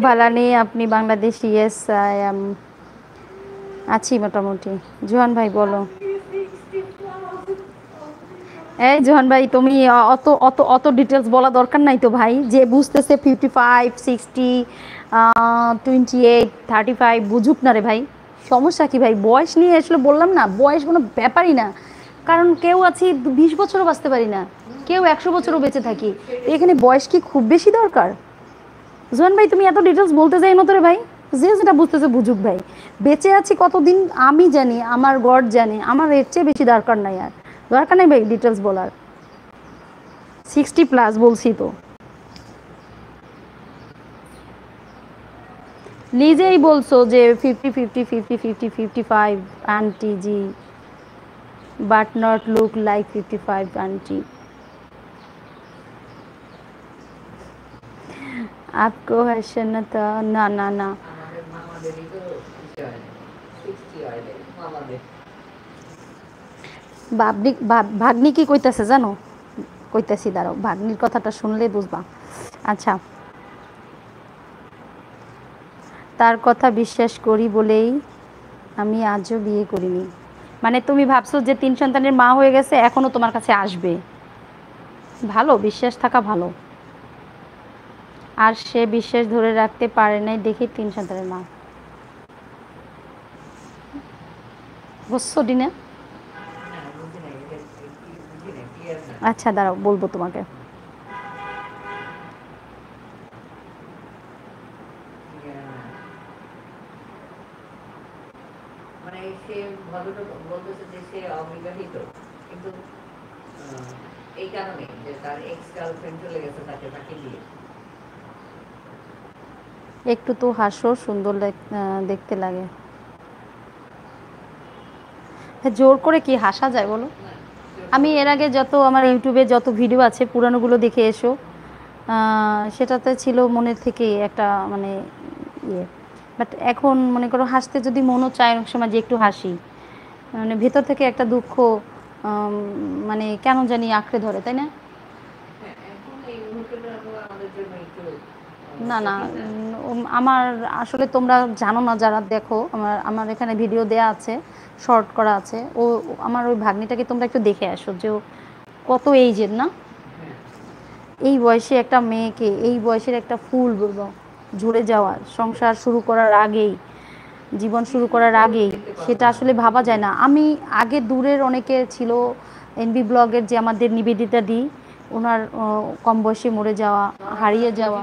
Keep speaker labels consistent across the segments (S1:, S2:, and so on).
S1: বালানি আপনি Bangladeshi? Yes I am, আছি মোটামুটি। জোহান ভাই বলো। এই জোহান ভাই তুমি অত অত অত ডিটেলস বলা দরকার নাই তো ভাই, যে বুঝতেছে 55, 60, 28, 35 বুঝুক না রে ভাই, সমস্যা কি ভাই? বয়স নিয়ে আসলে বললাম না, বয়স কোনো ব্যাপারই না। কারণ কেউ আছি 20 বছরও বাঁচতে পারি না, কেউ 100 বছরও বেঁচে থাকি। তো এখানে বয়স কি খুব বেশি দরকার? জোহান ভাই তুমি এত ডিটেলস বলতে চাই না তো রে ভাই, যে যেটা বুঝতেছে বুঝুক ভাই। বেঁচে আছি কতদিন আমি জানি, আমার গড জানে, আমার এর চেয়ে বেশি দরকার নাই আর। দরকার নেই ভাই ডিটেলস বলার। 60+ বলছি তো। নিজেই বলছো যে 50, 50, 50, 50, 55 aunty G, but not look like 55 aunty. आपको है ना था না না না। ভাগ্নি কি কইতাছে জানো? কইতাছি দাঁড়াও, ভাগ্নির কথাটা শুনলে বুঝবা। আচ্ছা, তার কথা বিশ্বাস করি বলেই আমি আজও বিয়ে করিনি। মানে তুমি ভাবছো যে 3 সন্তানের মা হয়ে গেছে এখনো তোমার কাছে আসবে? ভালো, বিশ্বাস থাকা ভালো। আর সে বিশ্বাস ধরে রাখতে পারে নাই দেখি 3 সন্তানের মা। বুঝছো ডিনা? আচ্ছা দাঁড়াও বলবো তোমাকে। একটু তো হাসো, সুন্দর দেখতে লাগে। হ্যাঁ, জোর করে কি হাসা যায় বলো? আমি এর আগে যত আমার ইউটিউবে যত ভিডিও আছে পুরানোগুলো দেখে এসো। সেটাতে ছিল মনের থেকে একটা মানে ইয়ে। বাট এখন মনে করো হাসতে যদি মনও চায় অনেক সময় যে একটু হাসি, মানে ভেতর থেকে একটা দুঃখ আম, মানে কেন জানি আঁকড়ে ধরে, তাই না? না না, আমার আসলে তোমরা জানো না যারা দেখো, আমার আমার এখানে ভিডিও দেয়া আছে, শর্ট করা আছে। ও আমার ওই ভাগ্নিটাকে তোমরা একটু দেখে আসো যে ও কত এইজের না। এই বয়সে একটা মেয়েকে, এই বয়সের একটা ফুল বলবো ঝরে যাওয়া, সংসার শুরু করার আগেই, জীবন শুরু করার আগেই, সেটা আসলে ভাবা যায় না। আমি আগে দূরের অনেকে ছিল, এনবি ব্লগের যে আমাদের নিবেদিতা দি, ওনার কম বয়সে মরে যাওয়া, হারিয়ে যাওয়া,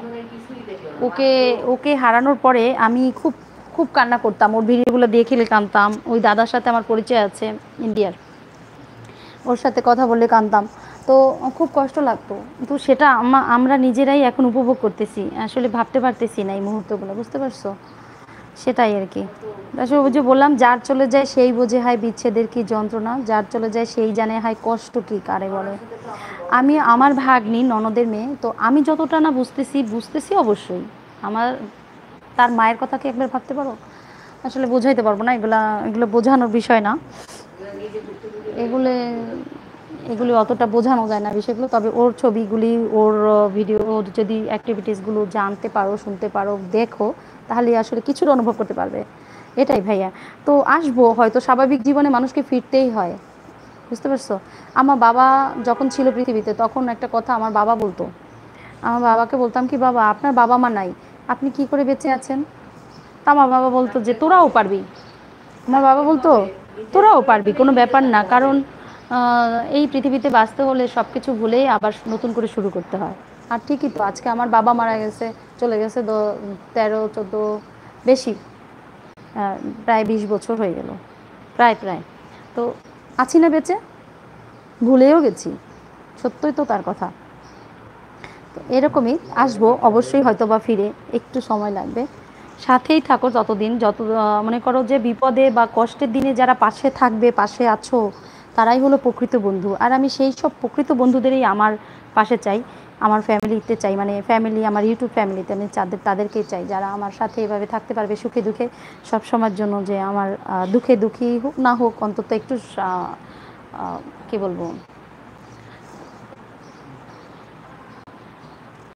S1: ওকে ওকে হারানোর পরে আমি খুব খুব কান্না করতাম, ওর ভিডিওগুলো দেখে কাঁদতাম। ওই দাদার সাথে আমার পরিচয় আছে ইন্ডিয়ার, ওর সাথে কথা বললে কাঁদতাম। তো খুব কষ্ট লাগতো। তো সেটা আমরা নিজেরাই এখন উপভোগ করতেছি, আসলে ভাবতে পারতেছি না এই মুহূর্তগুলো, বুঝতে পারছো? সেটাই আর কি। আসলে ওই যে বললাম, যার চলে যায় সেই বোঝে হয় বিচ্ছেদের কি যন্ত্রণা, যার চলে যায় সেই জানে হয় কষ্ট কি কারে বলে। আমি আমার ভাগ্নি ননদের মেয়ে, তো আমি যতটা না বুঝতেছি, বুঝতেছি অবশ্যই। আমার তার মায়ের কথা কি একবার ভাবতে পারো? আসলে বোঝাইতে পারবো না, এগুলা এগুলো বোঝানোর বিষয় না। এগুলো এগুলি অতটা বোঝানো যায় না বিষয়গুলো। তবে ওর ছবিগুলি, ওর ভিডিও, ওর যদি অ্যাক্টিভিটিসগুলো জানতে পারো, শুনতে পারো, দেখো, তাহলে আসলে কিছুটা অনুভব করতে পারবে। এটাই ভাইয়া। তো আসবো হয়তো, স্বাভাবিক জীবনে মানুষকে ফিরতেই হয়, বুঝতে পারছো? আমার বাবা যখন ছিল পৃথিবীতে তখন একটা কথা আমার বাবা বলতো। আমার বাবাকে বলতাম কি, বাবা আপনার বাবা মা নাই, আপনি কি করে বেঁচে আছেন? তা আমার বাবা বলতো যে তোরাও পারবি। আমার বাবা বলতো তোরাও পারবি, কোনো ব্যাপার না। কারণ এই পৃথিবীতে বাঁচতে হলে সব কিছু ভুলেই আবার নতুন করে শুরু করতে হয়। আর ঠিকই তো, আজকে আমার বাবা মারা গেছে, চলে গেছে 13, 14, বেশি, প্রায় 20 বছর হয়ে গেল, প্রায় প্রায়। তো আছি না বেঁচে, ভুলেও গেছি, সত্যই তো তার কথা। তো এরকমই আসবো অবশ্যই, হয়তো বা ফিরে একটু সময় লাগবে। সাথেই থাকো ততদিন, যত মনে করো যে বিপদে বা কষ্টের দিনে যারা পাশে থাকবে, পাশে আছো, তারাই হলো প্রকৃত বন্ধু। আর আমি সেই সব প্রকৃত বন্ধুদেরই আমার পাশে চাই, আমার ফ্যামিলিতে চাই, মানে ফ্যামিলি, আমার ইউটিউব ফ্যামিলিতে আমি তাদেরকেই চাই, যারা আমার সাথে এভাবে থাকতে পারবে সুখে দুঃখে সব সময়ের জন্য। যে আমার দুঃখে দুঃখী হোক না হোক, অন্তত একটু কী বলবো,